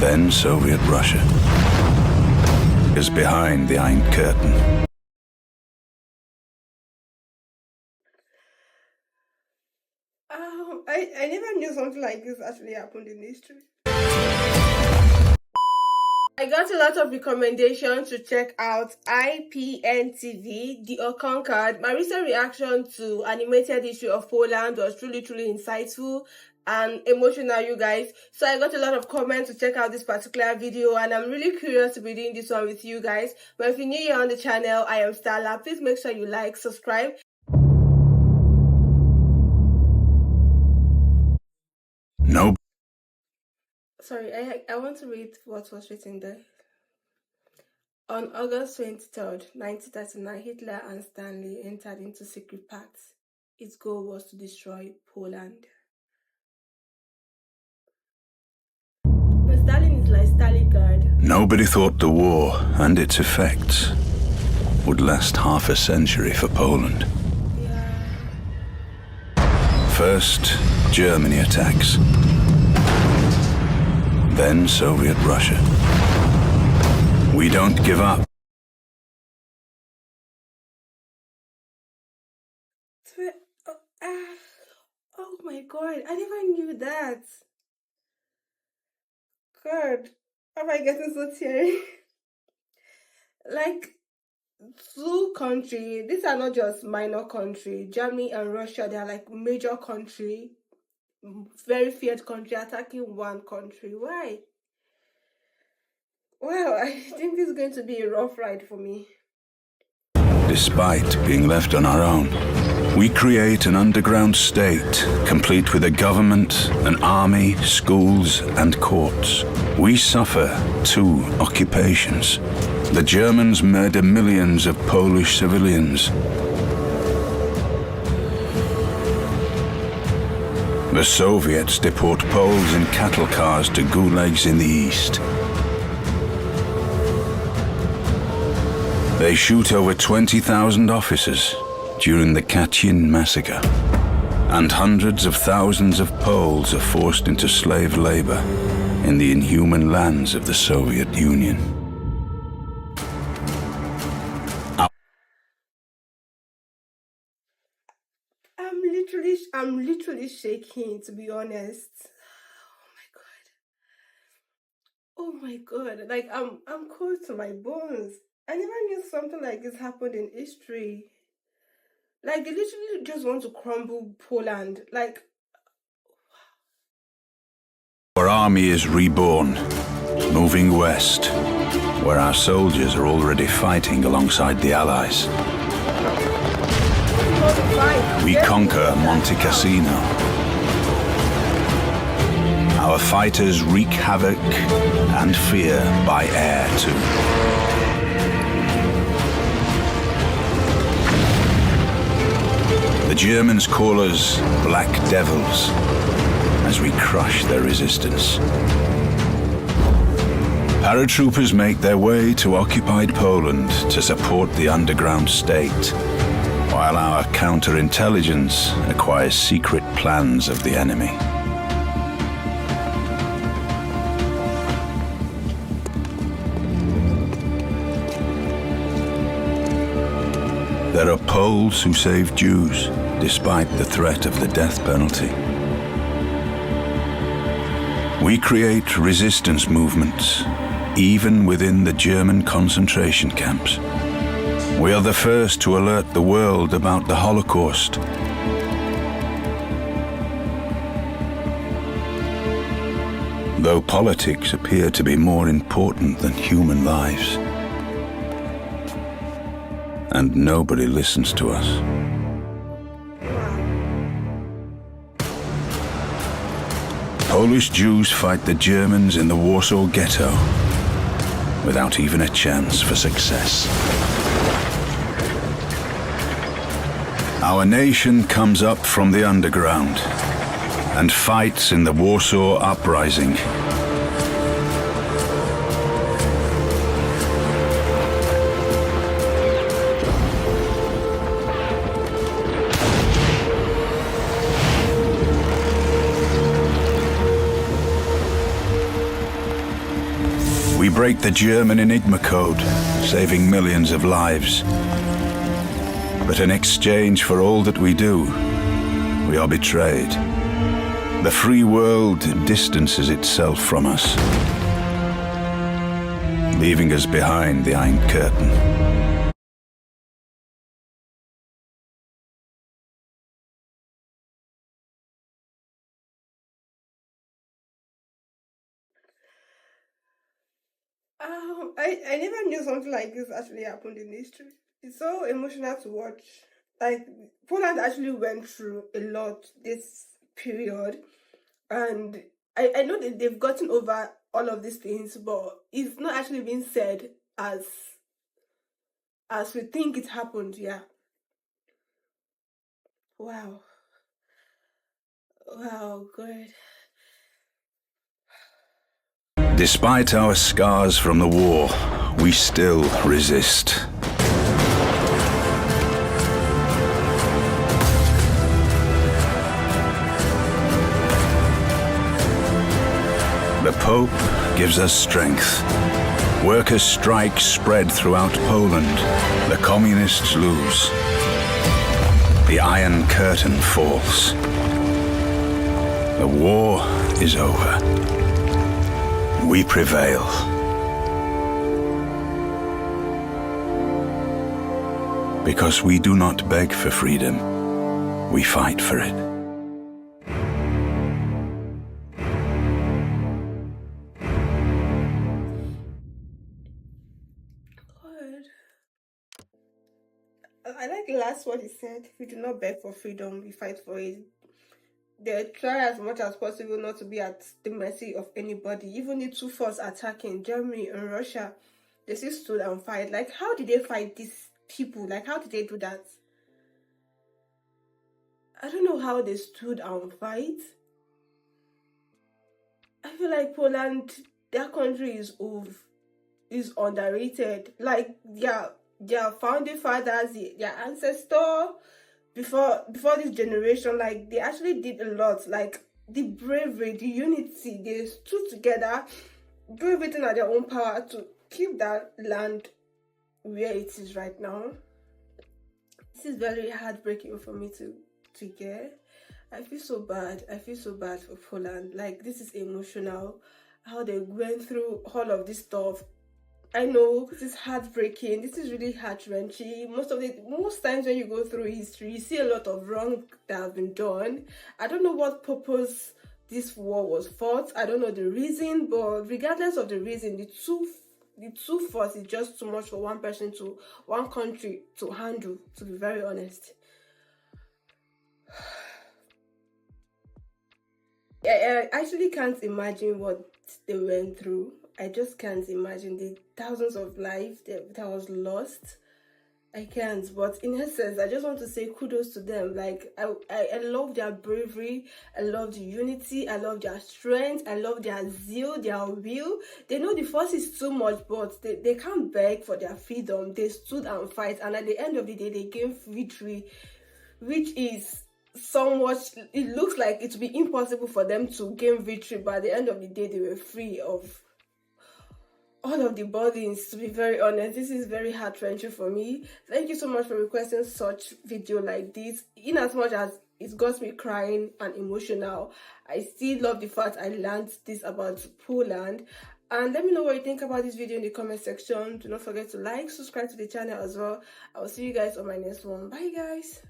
Then Soviet Russia is behind the Iron Curtain. I never knew something like this actually happened in history. I got a lot of recommendations to check out IPNtv, The Unconquered. My recent reaction to animated history of Poland was truly insightful and emotional, you guys. So I got a lot of comments to check out this particular video, and I'm really curious to be doing this one with you guys. But if you're new here on the channel, I am Starla. Please make sure you like, subscribe. No. Sorry, I want to read what was written there. On August 23rd, 1939, Hitler and Stanley entered into secret pacts. Its goal was to destroy Poland. But Stalin is like Stalingrad. Nobody thought the war and its effects would last half a century for Poland. Yeah. First, Germany attacks. Then Soviet Russia. We don't give up. Oh my god, I never knew that. God, am I getting so teary? Like, two countries, these are not just minor countries. Germany and Russia, they are like major country, very fierce country attacking one country. Why? Well, I think this is going to be a rough ride for me. Despite being left on our own, we create an underground state, complete with a government, an army, schools, and courts. We suffer 2 occupations. The Germans murder millions of Polish civilians. The Soviets deport Poles in cattle cars to gulags in the east. They shoot over 20,000 officers during the Katyn massacre, and hundreds of thousands of Poles are forced into slave labor in the inhuman lands of the Soviet Union. I'm literally shaking, to be honest. Oh my god. Like, I'm cold to my bones. I never knew something like this happened in history. Like, they literally just want to crumble Poland. Like, Our army is reborn, moving west, where our soldiers are already fighting alongside the Allies. We conquer Monte Cassino. Our fighters wreak havoc and fear by air too. The Germans call us Black Devils as we crush their resistance. Paratroopers make their way to occupied Poland to support the underground state, while our counterintelligence acquires secret plans of the enemy. There are Poles who save Jews despite the threat of the death penalty. We create resistance movements, even within the German concentration camps. We are the first to alert the world about the Holocaust. Though politics appear to be more important than human lives, and nobody listens to us. Polish Jews fight the Germans in the Warsaw Ghetto without even a chance for success. Our nation comes up from the underground and fights in the Warsaw Uprising. We break the German Enigma code, saving millions of lives. But in exchange for all that we do, we are betrayed. The free world distances itself from us, leaving us behind the Iron Curtain. I never knew something like this actually happened in history. It's so emotional to watch. Like, Poland actually went through a lot this period, and I know that they've gotten over all of these things, but it's not actually being said as we think it happened. Yeah. Wow. Wow, good. Despite our scars from the war, we still resist. The Pope gives us strength. Workers' strikes spread throughout Poland. The communists lose. The Iron Curtain falls. The war is over. We prevail. Because we do not beg for freedom, we fight for it. Good. I like the last one he said. We do not beg for freedom, we fight for it. They try as much as possible not to be at the mercy of anybody. Even the two forces attacking Germany and Russia, they still stood and fight. Like, how did they fight these people? Like, how did they do that? I don't know how they stood and fight. I feel like Poland, their country is underrated. Like, their founding fathers, their ancestor, before this generation, like, they actually did a lot. Like, the bravery, the unity, they stood together, do everything at their own power to keep that land where it is right now. This is very heartbreaking for me to hear. I feel so bad. I feel so bad for Poland. Like, this is emotional, how they went through all of this stuff. I know this is heartbreaking. This is really heart-wrenching. Most times when you go through history, you see a lot of wrong that have been done. I don't know what purpose this war was fought. I don't know the reason, but regardless of the reason, the two forces is just too much for one country to handle, to be very honest. I actually can't imagine what they went through. I just can't imagine the thousands of lives that was lost. I can't, but in essence, I just want to say kudos to them. Like, I love their bravery, I love the unity, I love their strength, I love their zeal, their will. They know the force is too much, but they can't beg for their freedom. They stood and fight, and at the end of the day, they gained victory, which is somewhat, it looks like it would be impossible for them to gain victory, but at the end of the day, they were free of all of the burdens. To be very honest, this is very heart-wrenching for me. Thank you so much for requesting such video like this. In as much as it got me crying and emotional, I still love the fact I learned this about Poland. And let me know what you think about this video in the comment section. Do not forget to like, subscribe to the channel as well. I will see you guys on my next one. Bye guys.